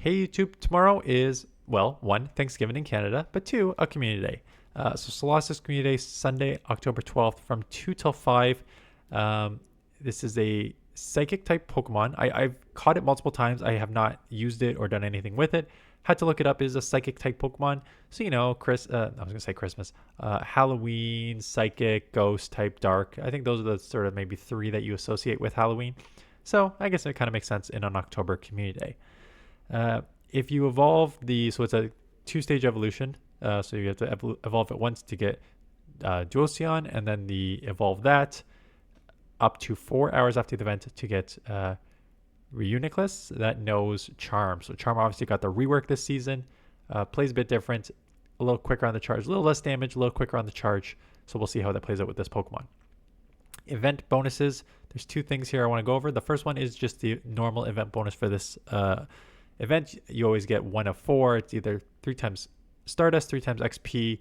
Hey YouTube, tomorrow is, well, one, Thanksgiving in Canada, but two, a community day. So SOLOSIS Community Day, Sunday, October 12th from 2 till 5. This is a psychic type Pokemon. I've caught it multiple times. I have not used it or done anything with it. Had to look it up. It is a psychic type Pokemon. So, I was going to say Christmas. Halloween, psychic, ghost type, dark. I think those are the sort of maybe three that you associate with Halloween. So I guess it kind of makes sense in an October Community Day. If you evolve so it's a two-stage evolution. So you have to evolve it once to get Duosion, and then evolve that up to 4 hours after the event to get Reuniclus that knows Charm. So Charm obviously got the rework this season. Plays a bit different, a little quicker on the charge, a little less damage, a little quicker on the charge. So we'll see how that plays out with this Pokemon. Event bonuses. There's two things here I want to go over. The first one is just the normal event bonus for this event. You always get one of four. It's either 3 times Stardust, 3 times XP,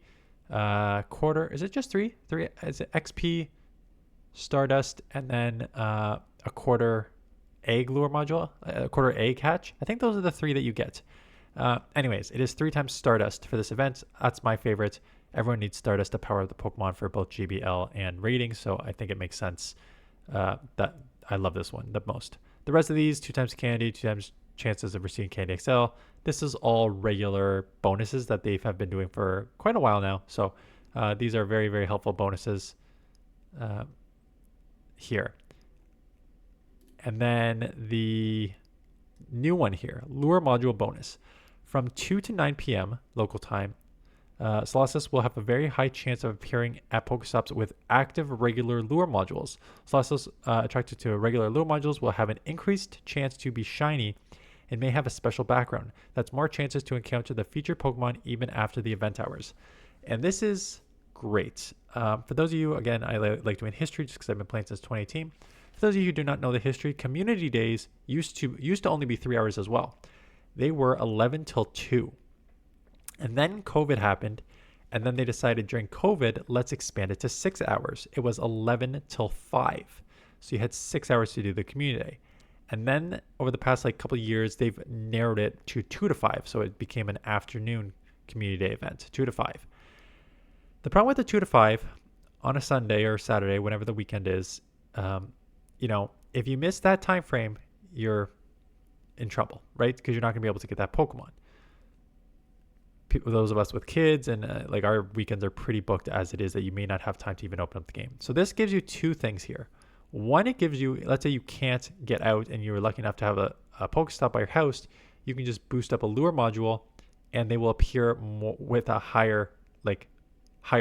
quarter. Is it just three? Is it XP, Stardust, and then a quarter egg lure module, a quarter egg hatch? I think those are the 3 that you get. Anyways, it is 3 times Stardust for this event. That's my favorite. Everyone needs Stardust to power the Pokemon for both GBL and rating, so I think it makes sense that I love this one the most. The rest of these, 2 times candy, 2 times chances of receiving Candy XL. This is all regular bonuses that they have been doing for quite a while now. So these are very, very helpful bonuses here. And then the new one here, Lure Module Bonus. From 2 to 9 p.m. local time, SOLOSIS will have a very high chance of appearing at Pokestops with active regular lure modules. SOLOSIS attracted to regular lure modules will have an increased chance to be shiny and may have a special background. That's more chances to encounter the featured Pokemon even after the event hours. And this is great. For those of you, again, I like doing history just because I've been playing since 2018. For those of you who do not know the history, community days used to only be 3 hours as well. They were 11 till 2. And then COVID happened, and then they decided during COVID, let's expand it to 6 hours. It was 11 till 5. So you had 6 hours to do the community day. And then over the past couple of years, they've narrowed it to 2 to 5. So it became an afternoon community day event, 2 to 5. The problem with the 2 to 5 on a Sunday or Saturday, whenever the weekend is, if you miss that time frame, you're in trouble, right? Because you're not going to be able to get that Pokemon. Those of us with kids and our weekends are pretty booked as it is, that you may not have time to even open up the game. So this gives you 2 things here. One, it gives you, let's say you can't get out and you're lucky enough to have a Pokestop by your house, you can just boost up a lure module and they will appear with a higher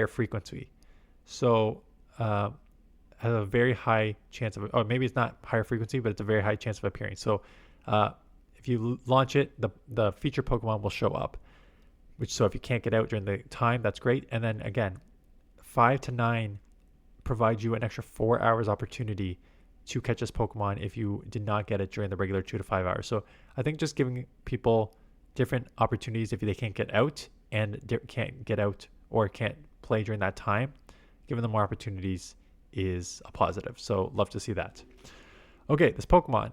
frequency. So has a very high chance of, or maybe it's not higher frequency, but it's a very high chance of appearing. So if you launch it, the featured Pokemon will show up. So if you can't get out during the time, that's great. And then again, 5 to 9 provides you an extra 4 hours opportunity to catch this Pokemon if you did not get it during the regular 2 to 5 hours. So I think just giving people different opportunities if they can't get out and can't get out or can't play during that time, giving them more opportunities is a positive. So love to see that. Okay, this Pokemon,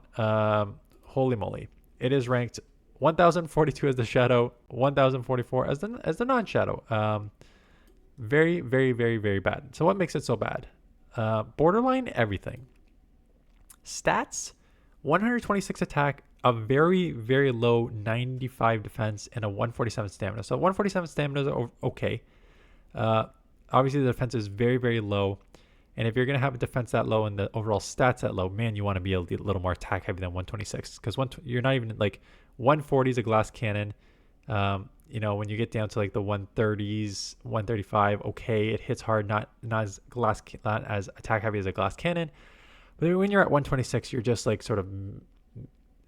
holy moly. It is ranked 1042 as the shadow, 1044 as the non-shadow. Very, very, very, very bad. So what makes it so bad? Borderline everything. Stats, 126 attack, a very, very low 95 defense, and a 147 stamina. So 147 stamina is okay. Obviously, the defense is very, very low. And if you're going to have a defense that low and the overall stats that low, man, you want to be a little more attack heavy than 126. Because you're not even 140 is a glass cannon. When you get down to the 130s, 135, okay, it hits hard, not as attack heavy as a glass cannon. But when you're at 126, you're just sort of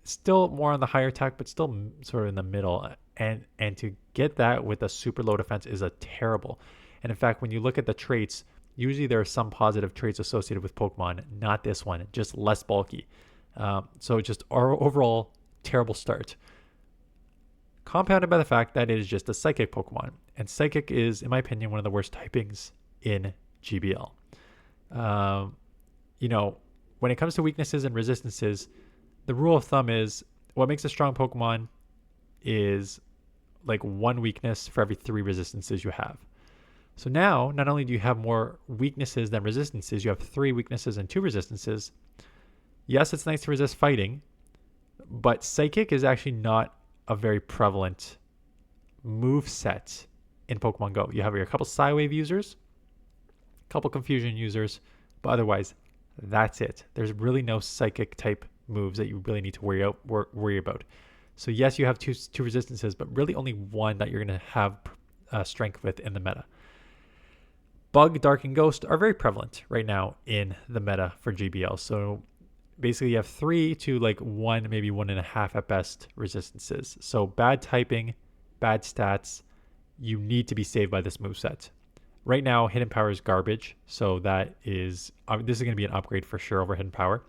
still more on the higher attack, but still sort of in the middle. And to get that with a super low defense is a terrible. And in fact, when you look at the traits, usually there are some positive traits associated with Pokemon, not this one, just less bulky. So just our overall terrible start. Compounded by the fact that it is just a psychic Pokemon. And psychic is, in my opinion, one of the worst typings in GBL. When it comes to weaknesses and resistances, the rule of thumb is what makes a strong Pokemon is like 1 weakness for every 3 resistances you have. So now, not only do you have more weaknesses than resistances, you have 3 weaknesses and 2 resistances. Yes, it's nice to resist fighting, but Psychic is actually not a very prevalent move set in Pokemon Go. You have your couple Psywave users, a couple Confusion users, but otherwise, that's it. There's really no Psychic type moves that you really need to worry about. So yes, you have two resistances, but really only one that you're going to have strength with in the meta. Bug, Dark, and Ghost are very prevalent right now in the meta for GBL. So basically you have 3 to like 1, maybe 1.5 at best resistances. So bad typing, bad stats, you need to be saved by this moveset. Right now, Hidden Power is garbage. So that is, this is going to be an upgrade for sure over Hidden Power.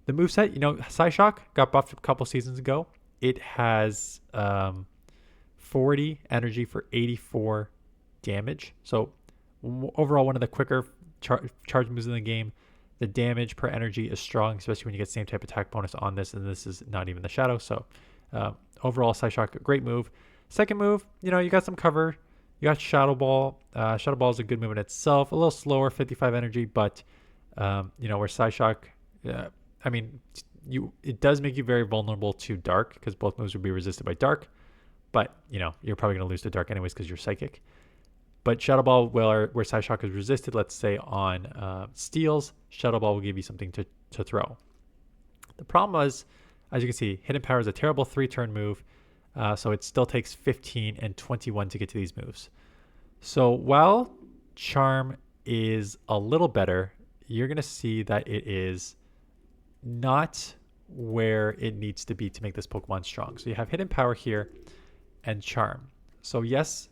The moveset, Psyshock got buffed a couple seasons ago. It has 40 energy for 84 damage. So overall, one of the quicker charge moves in the game. The damage per energy is strong, especially when you get same type attack bonus on this, and this is not even the shadow. So overall, Psyshock, great move. Second move, you got some cover. You got Shadow Ball. Shadow Ball is a good move in itself. A little slower, 55 energy, but where Psyshock, it does make you very vulnerable to Dark because both moves would be resisted by Dark. But you're probably going to lose to Dark anyways because you're Psychic. But Shadow Ball, where Psyshock is resisted, let's say on Steals, Shadow Ball will give you something to throw. The problem was, as you can see, Hidden Power is a terrible 3-turn move, so it still takes 15 and 21 to get to these moves. So while Charm is a little better, you're going to see that it is not where it needs to be to make this Pokemon strong. So you have Hidden Power here and Charm. So yes,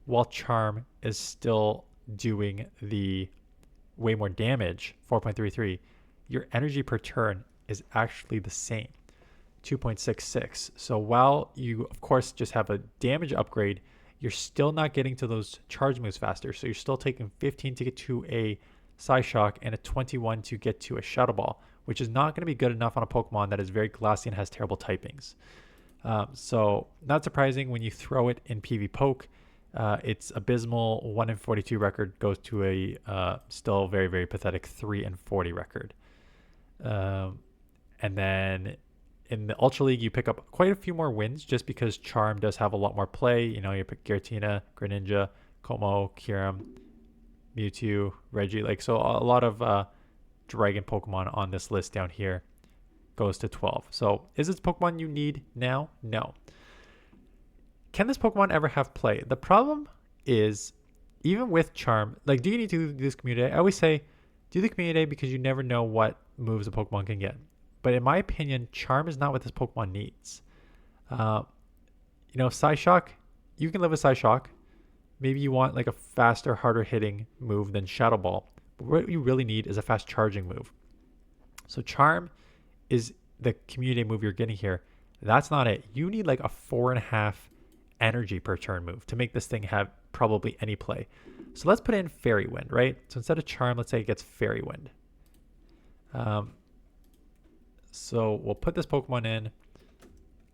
while Charm is still doing the way more damage, 4.33, your energy per turn is actually the same, 2.66. So while you, of course, just have a damage upgrade, you're still not getting to those charge moves faster. So you're still taking 15 to get to a Psyshock and a 21 to get to a Shadow Ball, which is not going to be good enough on a Pokemon that is very glassy and has terrible typings. So not surprising when you throw it in PV Poke. Its abysmal 1 in 42 record goes to a still very, very pathetic 3 in 40 record. And then in the Ultra League, you pick up quite a few more wins just because Charm does have a lot more play. You pick Giratina, Greninja, Como, Kyurem, Mewtwo, Reggie. So a lot of Dragon Pokemon on this list down here goes to 12. So is this Pokemon you need now? No. Can this Pokemon ever have play? The problem is, even with Charm, do you need to do this community day? I always say, do the community day because you never know what moves a Pokemon can get. But in my opinion, Charm is not what this Pokemon needs. Psyshock, you can live with Psyshock. Maybe you want a faster, harder hitting move than Shadow Ball. But what you really need is a fast charging move. So Charm is the community move you're getting here. That's not it. You need a 4.5 energy per turn move to make this thing have probably any play. So let's put in Fairy Wind, right? So instead of Charm, let's say it gets Fairy Wind. So we'll put this Pokemon in.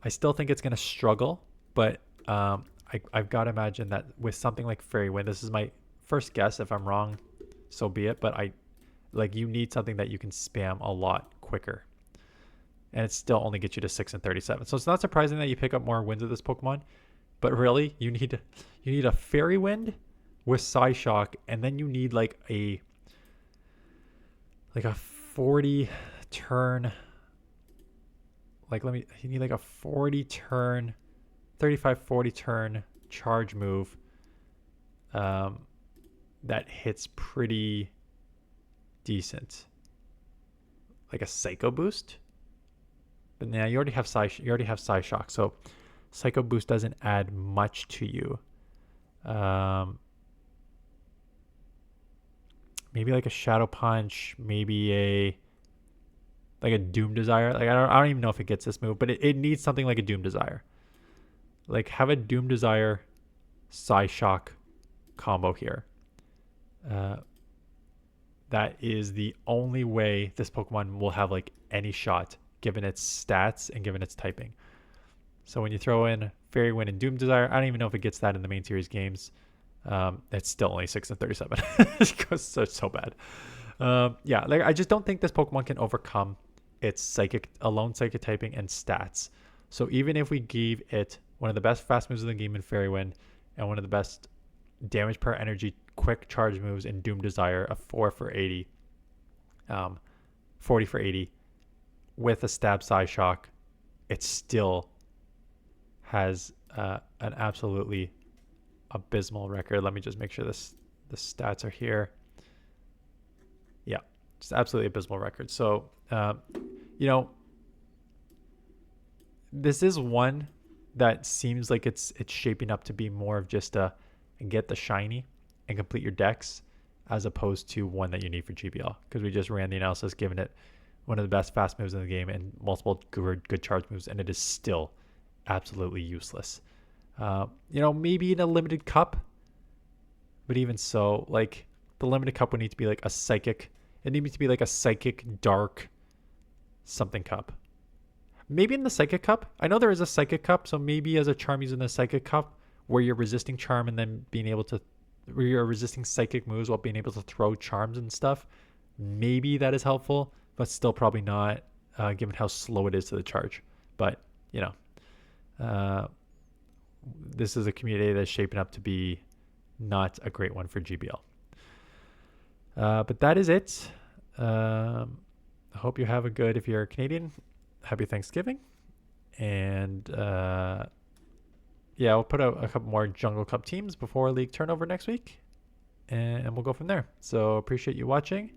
I still think it's going to struggle, but I've got to imagine that with something like Fairy Wind, this is my first guess. If I'm wrong, so be it. But you need something that you can spam a lot quicker. And it still only gets you to 6 and 37. So it's not surprising that you pick up more wins with this Pokemon. But really, you need a Fairy Wind with Psyshock, and then you need a 40 turn. You need a 40 turn, 35, 40 turn charge move that hits pretty decent. Like a Psycho Boost. But now you already have Psyshock, so Psycho Boost doesn't add much to you. Maybe a Shadow Punch, maybe a Doom Desire. I don't even know if it gets this move, but it needs something like a Doom Desire. Have a Doom Desire Psyshock combo here. That is the only way this Pokemon will have any shot, given its stats and given its typing. So when you throw in Fairy Wind and Doom Desire, I don't even know if it gets that in the main series games. It's still only 6 and 37. It goes so bad. Yeah, like I just don't think this Pokemon can overcome its psychic typing and stats. So even if we gave it one of the best fast moves in the game in Fairy Wind and one of the best damage per energy quick charge moves in Doom Desire, a 4 for 80, 40 for 80, with a stab Psyshock, it still has an absolutely abysmal record. Let me just make sure the stats are here. Yeah, just absolutely abysmal record. So, you know, this is one that seems like it's shaping up to be more of just a get the shiny and complete your decks, as opposed to one that you need for GBL, because we just ran the analysis, given it one of the best fast moves in the game and multiple good charge moves, and it is still absolutely useless. You know, maybe in a limited cup, but even so, like the limited cup would need to be like a psychic. It needs to be like a psychic dark something cup. Maybe in the psychic cup. I know there is a psychic cup, so maybe as a charm using the psychic cup, where you're resisting charm and then being able to, where you're resisting psychic moves while being able to throw charms and stuff. Maybe that is helpful, but still probably not, given how slow it is to the charge. But you know, this is a community that's shaping up to be not a great one for GBL. But that is it. I hope you have a good, if you're Canadian, happy Thanksgiving. And yeah, we'll put out a couple more Jungle Cup teams before league turnover next week, and we'll go from there. So appreciate you watching.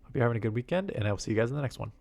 Hope you're having a good weekend, and I will see you guys in the next one.